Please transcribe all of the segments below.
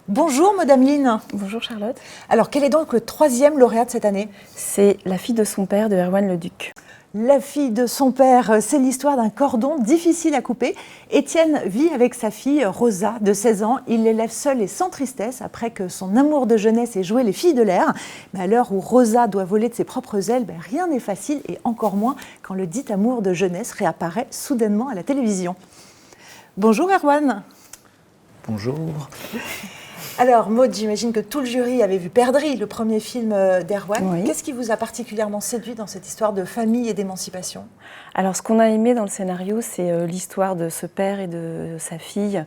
Bonjour Madame Lynn. Bonjour Charlotte. Alors quel est donc le troisième lauréat de cette année? C'est La fille de son père de Erwan Leduc. La fille de son père, c'est l'histoire d'un cordon difficile à couper. Étienne vit avec sa fille Rosa de 16 ans. Il l'élève seule et sans tristesse après que son amour de jeunesse ait joué les filles de l'air. Mais à l'heure où Rosa doit voler de ses propres ailes, rien n'est facile et encore moins quand le dit amour de jeunesse réapparaît soudainement à la télévision. Bonjour Erwan. Bonjour. Alors Maud, j'imagine que tout le jury avait vu Perdrix, le premier film d'Erwan. Oui. Qu'est-ce qui vous a particulièrement séduit dans cette histoire de famille et d'émancipation? Alors ce qu'on a aimé dans le scénario, c'est l'histoire de ce père et de sa fille,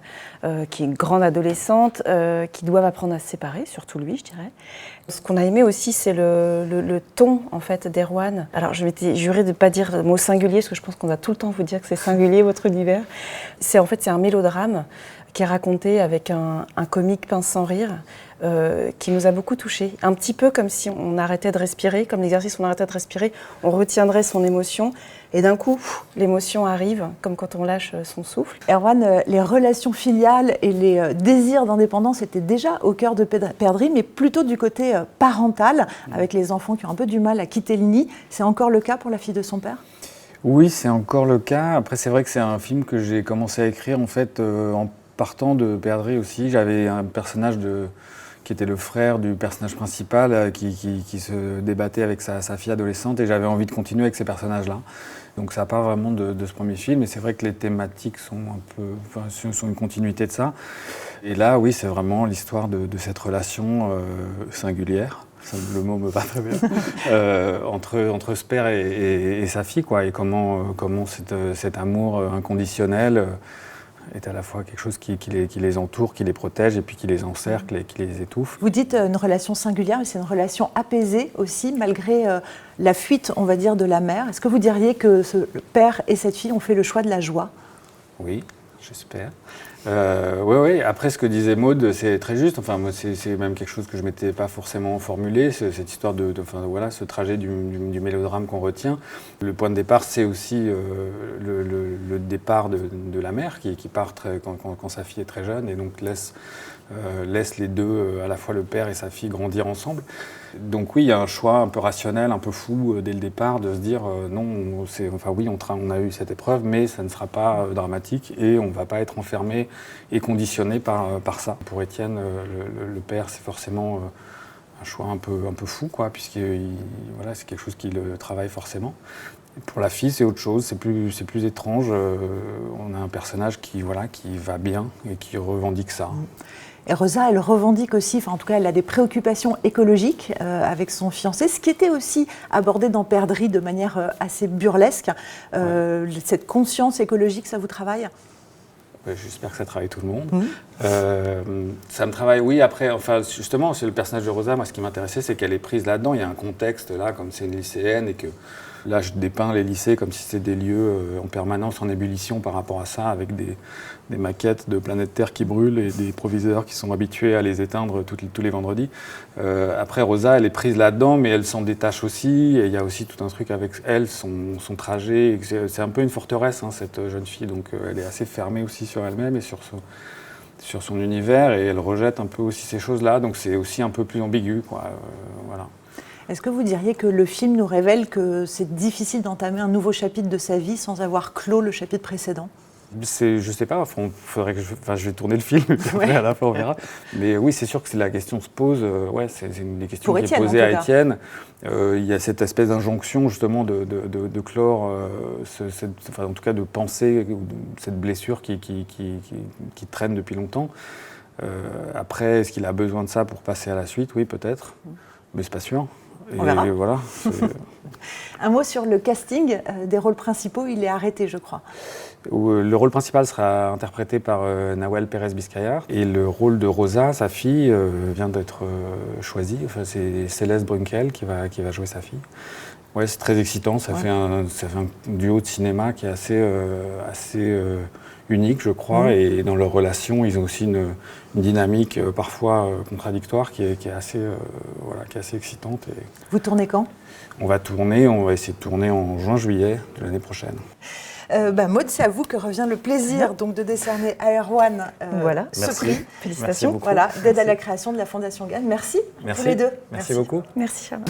qui est grande adolescente, qui doivent apprendre à se séparer, surtout lui, je dirais. Ce qu'on a aimé aussi, c'est le ton en fait d'Erwan. Alors je m'étais jurée de ne pas dire le mot singulier, parce que je pense qu'on va tout le temps vous dire que c'est singulier votre univers. C'est un mélodrame qui est raconté avec un comique pince sans rire, qui nous a beaucoup touchés. Un petit peu comme si on arrêtait de respirer, comme l'exercice on arrêtait de respirer, on retiendrait son émotion, et d'un coup, l'émotion arrive, comme quand on lâche son souffle. Erwan, les relations filiales et les désirs d'indépendance étaient déjà au cœur de Perdrix, mais plutôt du côté parental, avec les enfants qui ont un peu du mal à quitter le nid. C'est encore le cas pour La fille de son père? Oui, c'est encore le cas. Après, c'est vrai que c'est un film que j'ai commencé à écrire en fait en partant de Perdrix aussi. J'avais un personnage qui était le frère du personnage principal qui se débattait avec sa fille adolescente, et j'avais envie de continuer avec ces personnages-là. Donc ça part vraiment de ce premier film, et c'est vrai que les thématiques sont sont une continuité de ça. Et là, oui, c'est vraiment l'histoire de cette relation singulière. Le mot me va très bien, entre ce père et sa fille, quoi, et comment cet amour inconditionnel est à la fois quelque chose qui les entoure, qui les protège, et puis qui les encercle et qui les étouffe. Vous dites une relation singulière, mais c'est une relation apaisée aussi, malgré la fuite, on va dire, de la mère. Est-ce que vous diriez que le père et cette fille ont fait le choix de la joie? Oui, j'espère. Oui. Après, ce que disait Maud, c'est très juste. Enfin, moi, c'est même quelque chose que je ne m'étais pas forcément formulé, cette histoire ce trajet du mélodrame qu'on retient. Le point de départ, c'est aussi le départ de la mère qui part quand sa fille est très jeune, et donc laisse les deux, à la fois le père et sa fille, grandir ensemble. Donc oui, il y a un choix un peu rationnel, un peu fou dès le départ, de se dire non, on a eu cette épreuve, mais ça ne sera pas dramatique, et on ne va pas être enfermé et conditionné par ça. Pour Étienne, le père, c'est forcément un choix un peu fou, quoi, puisque c'est quelque chose qui le travaille forcément. Et pour la fille, c'est autre chose, c'est plus étrange. On a un personnage qui va bien et qui revendique ça. Et Rosa, elle revendique aussi, en tout cas, elle a des préoccupations écologiques avec son fiancé, ce qui était aussi abordé dans Perdrix de manière assez burlesque. Cette conscience écologique, ça vous travaille? J'espère que ça travaille tout le monde. Ça me travaille, oui. Après, justement, c'est le personnage de Rosa. Moi, ce qui m'intéressait, c'est qu'elle est prise là-dedans. Il y a un contexte là, comme c'est une lycéenne, et que là, je dépeins les lycées comme si c'était des lieux en permanence en ébullition par rapport à ça, avec des maquettes de planète Terre qui brûlent et des proviseurs qui sont habitués à les éteindre tous les vendredis. Après, Rosa, elle est prise là-dedans, mais elle s'en détache aussi. Et il y a aussi tout un truc avec elle, son trajet. C'est un peu une forteresse, cette jeune fille. Donc, elle est assez fermée aussi sur elle-même et sur son univers. Et elle rejette un peu aussi ces choses-là. Donc, c'est aussi un peu plus ambigu, quoi. Voilà. Est-ce que vous diriez que le film nous révèle que c'est difficile d'entamer un nouveau chapitre de sa vie sans avoir clos le chapitre précédent? Je sais pas, faudrait que je vais tourner le film, et puis après, à la fin on verra. Mais oui, c'est sûr que si la question se pose, c'est une des questions qui est posée à Étienne. Il y a cette espèce d'injonction justement de clore, en tout cas de penser cette blessure qui traîne depuis longtemps. Après, est-ce qu'il a besoin de ça pour passer à la suite? Oui, peut-être, mais c'est pas sûr. On verra. Voilà. Un mot sur le casting des rôles principaux, il est arrêté, je crois. Le rôle principal sera interprété par Nawal Pérez-Biscayar, et le rôle de Rosa, sa fille, vient d'être choisi. C'est Céleste Brunkel qui va jouer sa fille. Ouais, c'est très excitant. Ça fait un duo de cinéma qui est assez unique, je crois. Et dans leur relation, ils ont aussi une dynamique parfois contradictoire qui est assez excitante. Vous tournez quand? On va essayer de tourner en juin-juillet de l'année prochaine. Maud, c'est à vous que revient le plaisir donc, de décerner à Erwan ce prix. Félicitations. Voilà, d'aide à la création de la Fondation GAN. Merci tous les deux. Merci beaucoup. Merci Charlotte.